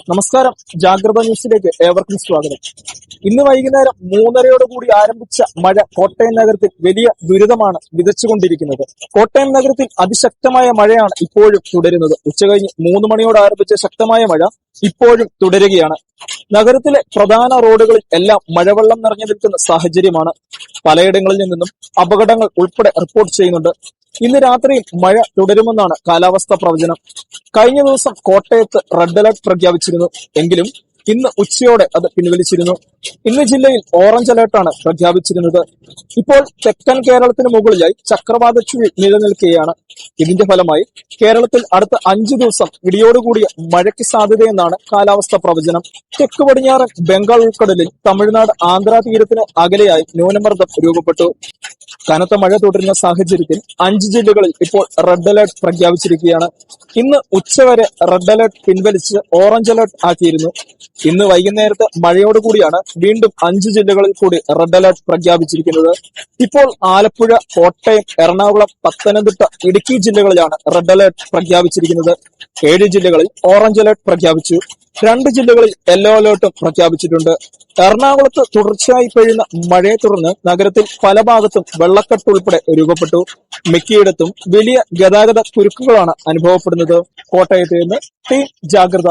നമസ്കാരം. ജാഗ്രത ന്യൂസിലേക്ക് ഏവർക്കും സ്വാഗതം. ഇന്ന് വൈകുന്നേരം 3:30 കൂടി ആരംഭിച്ച മഴ കോട്ടയം നഗരത്തിൽ വലിയ ദുരിതമാണ് വിതച്ചുകൊണ്ടിരിക്കുന്നത്. കോട്ടയം നഗരത്തിൽ അതിശക്തമായ മഴയാണ് ഇപ്പോഴും തുടരുന്നത്. ഉച്ചകഴിഞ്ഞ് 3 മണിയോട് ആരംഭിച്ച ശക്തമായ മഴ ഇപ്പോഴും തുടരുകയാണ്. നഗരത്തിലെ പ്രധാന റോഡുകളിൽ എല്ലാം മഴവെള്ളം നിറഞ്ഞു നിൽക്കുന്ന സാഹചര്യമാണ്. പലയിടങ്ങളിൽ നിന്നും അപകടങ്ങൾ ഉൾപ്പെടെ റിപ്പോർട്ട് ചെയ്യുന്നുണ്ട്. ഇന്ന് രാത്രിയിൽ മഴ തുടരുമെന്നാണ് കാലാവസ്ഥാ പ്രവചനം. കഴിഞ്ഞ ദിവസം കോട്ടയത്ത് റെഡ് അലർട്ട് പ്രഖ്യാപിച്ചിരുന്നു. എങ്കിലും ഇന്ന് ഉച്ചയോടെ അത് പിൻവലിച്ചിരുന്നു. ഇന്ന് ജില്ലയിൽ ഓറഞ്ച് അലർട്ടാണ് പ്രഖ്യാപിച്ചിരുന്നത്. ഇപ്പോൾ തെക്കൻ കേരളത്തിന് മുകളിലായി ചക്രവാത ചുഴി നിലനിൽക്കുകയാണ്. ഇതിന്റെ ഫലമായി കേരളത്തിൽ അടുത്ത 5 ദിവസം ഇടിയോടുകൂടിയ മഴയ്ക്ക് സാധ്യതയെന്നാണ് കാലാവസ്ഥാ പ്രവചനം. തെക്ക് പടിഞ്ഞാറൻ ബംഗാൾ ഉൾക്കടലിൽ തമിഴ്നാട് ആന്ധ്ര തീരത്തിന് അകലെയായി ന്യൂനമർദ്ദം രൂപപ്പെട്ടു. കനത്ത മഴ തുടരുന്ന സാഹചര്യത്തിൽ 5 ജില്ലകളിൽ ഇപ്പോൾ റെഡ് അലർട്ട് പ്രഖ്യാപിച്ചിരിക്കുകയാണ്. ഇന്ന് ഉച്ചവരെ റെഡ് അലർട്ട് പിൻവലിച്ച് ഓറഞ്ച് അലർട്ട് ആക്കിയിരുന്നു. ഇന്ന് വൈകുന്നേരത്തെ മഴയോടുകൂടിയാണ് വീണ്ടും 5 ജില്ലകളിൽ കൂടി റെഡ് അലർട്ട് പ്രഖ്യാപിച്ചിരിക്കുന്നത്. ഇപ്പോൾ ആലപ്പുഴ, കോട്ടയം, എറണാകുളം, പത്തനംതിട്ട, ഇടുക്കി ജില്ലകളിലാണ് റെഡ് അലർട്ട് പ്രഖ്യാപിച്ചിരിക്കുന്നത്. 7 ജില്ലകളിൽ ഓറഞ്ച് അലർട്ട് പ്രഖ്യാപിച്ചു. 2 ജില്ലകളിൽ യെല്ലോ അലർട്ടും പ്രഖ്യാപിച്ചിട്ടുണ്ട്. എറണാകുളത്ത് തുടർച്ചയായി പെയ്യുന്ന മഴയെ തുടർന്ന് നഗരത്തിൽ പല ഭാഗത്തും വെള്ളക്കെട്ട് ഉൾപ്പെടെ രൂപപ്പെട്ടു. മിക്കയിടത്തും വലിയ ഗതാഗത കുരുക്കുകളാണ് അനുഭവപ്പെടുന്നത്. കോട്ടയത്ത് നിന്ന് ടീം ജാഗ്രത.